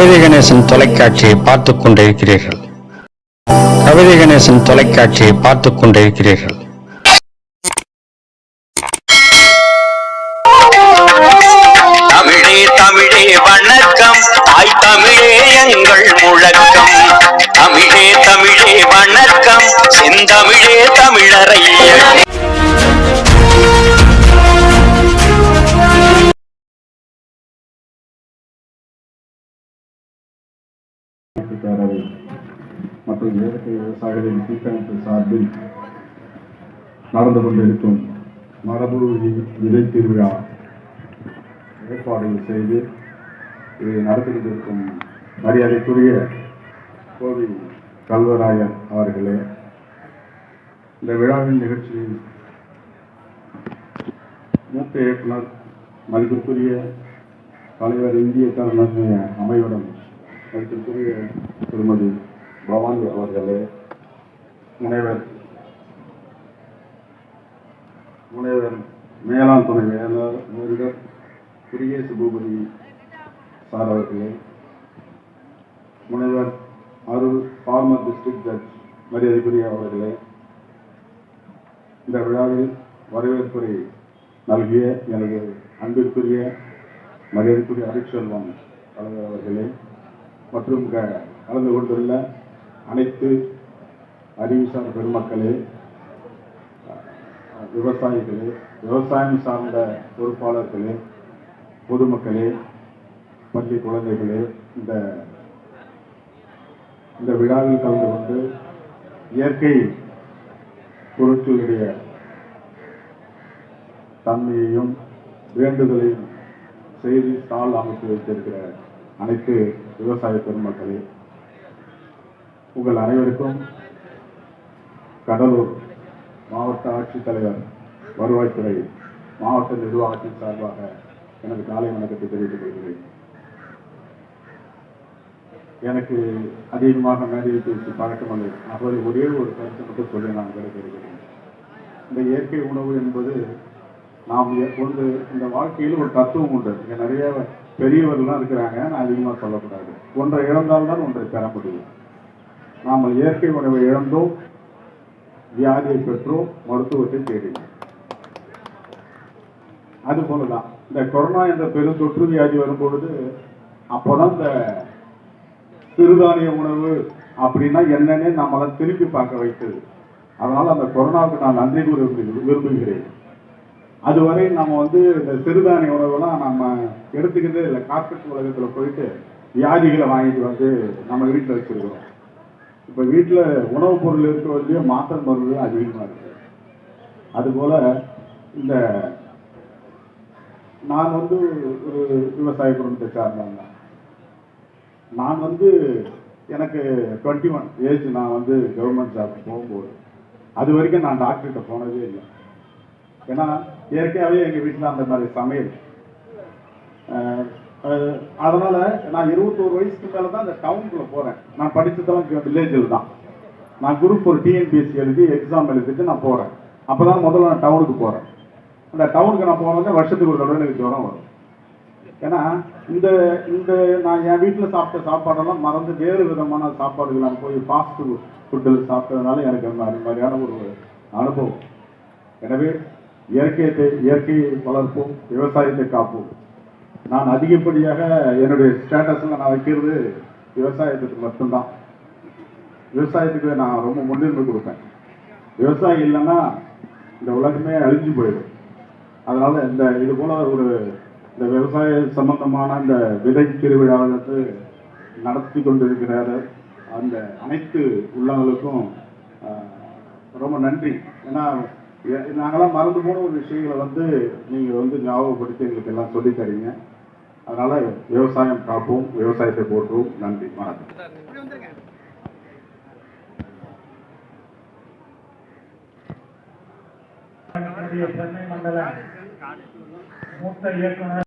கவிதை கணேசன் தொலைக்காட்சியை பார்த்துக் கொண்டிருக்கிறீர்கள். கவிதை கணேசன் தொலைக்காட்சியை பார்த்துக் கொண்டிருக்கிறீர்கள். தமிழே தமிழே வணக்கம், தாய் தமிழே எங்கள் முழக்கம். தமிழே தமிழே வணக்கம், செந்தமிழே தமிழரை. பேரவை மற்றும் இயற்கை விவசாயிகளின் கூட்டமைப்பு சார்பில் நடந்து கொண்டிருக்கும் மரபு விதை திருவிழா ஏற்பாடுகள் செய்து இதை நடத்தி கொண்டிருக்கும் மரியாதைக்குரிய கோவி கல்வராயன் அவர்களே, இந்த விழாவின் நிகழ்ச்சியில் மூத்த இயக்குனர் மதிப்பிற்குரிய தலைவர் இந்திய தலைமை அமைவிடம் மதிப்பிற்குரிய திருமதி பவானி அவர்களே, முனைவர் மேலாண் துணை வேளாளர் முருகர் குடியேசு பூபதி சார் அவர்களே, முனைவர் அருள் ஃபார்மர் டிஸ்ட்ரிக்ட் ஜட்ஜ் மரியாதைக்குரிய அவர்களே, இந்த விழாவில் வரவேற்புரை நல்கிய எனது அன்பிற்குரிய மரியாதைக்குரிய அரிச்செல்வம் தலைவர் அவர்களே மற்றும் கலந்து கொண்டுள்ள அனைத்து அறிவுசார் பெருமக்களே, விவசாயிகளே, விவசாயம் சார்ந்த பொறுப்பாளர்களே, பொதுமக்களே, பள்ளி குழந்தைகளே, இந்த விழாவில் கலந்து கொண்டு இயற்கை பொருட்களுடைய தன்மையையும் வேண்டுதலையும் செய்தி தாள் அமைத்து வைத்திருக்கிற அனைத்து விவசாய பெருமக்களே, உங்கள் அனைவருக்கும் கடலூர் மாவட்ட ஆட்சித்தலைவர் வருவாய்த்துறை மாவட்ட நிர்வாகத்தின் சார்பாக எனது காலை வணக்கத்தை தெரிவித்துக் கொள்கிறேன். எனக்கு அதிகமாக மேடையில் பேசி பழக்கமில்லை. அப்போது ஒரே ஒரு கருத்து மட்டும் சொல்லி நான் கிடைக்கிறேன். இந்த இயற்கை உணவு என்பது நாம் கொண்டு இந்த வாழ்க்கையில் ஒரு தத்துவம் உண்டு. இங்கே நிறைய பெரியவர்கள்லாம் இருக்கிறாங்க, நான் அதிகமாக சொல்லக்கூடாது. ஒன்றை இழந்தால்தான் ஒன்றை பெற முடியும். நாம் இயற்கை உணவை இழந்தோம், வியாதியை பெற்றோம், மருத்துவத்தை தேடினோம். அது போலதான் இந்த கொரோனா என்ற பெரும் தொற்று வியாதி வரும்பொழுது அப்போதான் இந்த சிறுதானிய உணவு அப்படின்னா என்னன்னே நம்மளை திருப்பி பார்க்க வைத்தது. அதனால அந்த கொரோனாவுக்கு நான் நன்றி கூற விரும்புகிறேன். அதுவரை நம்ம இந்த சிறுதானிய உணவுலாம் நம்ம எடுத்துக்கிட்டே இல்லை. கார்பரேட் உலகத்தில் போயிட்டு வியாதிகளை வாங்கிட்டு நம்ம வீட்டில் வச்சிருக்கிறோம். இப்போ வீட்டில் உணவுப் பொருள் இருக்க வேண்டிய மாத்திரை மருந்து அதிகமாக இருக்கு. அதுபோல இந்த நான் ஒரு விவசாய குடும்பத்தை சார்ந்தவங்க. நான் எனக்கு 21 ஏஜ். நான் கவர்மெண்ட் ஜாப் போகும்போது அது வரைக்கும் நான் டாக்டர்கிட்ட போனதே இல்லை. ஏன்னா இயற்கையாகவே எங்கள் வீட்டில் அந்த மாதிரி சமையல். அதனால நான் 21 வயசுக்கு மேலே தான் இந்த டவுனுக்குள்ள போகிறேன். நான் படித்ததெல்லாம் வில்லேஜில் தான். நான் குரூப் ஒரு டிஎன்பிஎஸ்சி எழுதி எக்ஸாம் எழுதிட்டு நான் போகிறேன். அப்போ தான் முதல்ல நான் டவுனுக்கு போகிறேன். அந்த டவுனுக்கு நான் போனது வருஷத்துக்கு ஒரு தடவை எனக்கு ஜுரம் வரும். ஏன்னா இந்த நான் என் வீட்டில் சாப்பிட்ட சாப்பாடெல்லாம் மறந்து வேறு விதமான சாப்பாடுகள் நான் போய் ஃபாஸ்ட் ஃபுட்டில் சாப்பிட்டதுனால எனக்கு அந்த மாதிரியான ஒரு அனுபவம். எனவே இயற்கையை வளர்ப்போம், விவசாயத்தை காப்போம். நான் அதிகப்படியாக என்னுடைய ஸ்டேட்டஸில் நான் வைக்கிறது விவசாயத்துக்கு மட்டும்தான். விவசாயத்துக்கு நான் ரொம்ப முன்னுரிமை கொடுப்பேன். விவசாயம் இல்லைன்னா இந்த உலகமே அழிஞ்சு போயிடும். அதனால இது போல இந்த விவசாய சம்பந்தமான இந்த விதை திருவிழாவுக்கு நடத்தி கொண்டிருக்கிறார் அந்த அனைத்து உள்ளவங்களுக்கும் ரொம்ப நன்றி. ஏன்னா நாங்களாம் மறந்து போன ஒரு விஷயங்களை நீங்கள் ஞாபகப்படுத்தி எங்களுக்கு எல்லாம் சொல்லி தரீங்க. அதனால விவசாயம் காப்போம், விவசாயத்தை போற்றுவோம். நன்றி, வணக்கம். சென்னை மண்டல மூத்த இயக்குனர்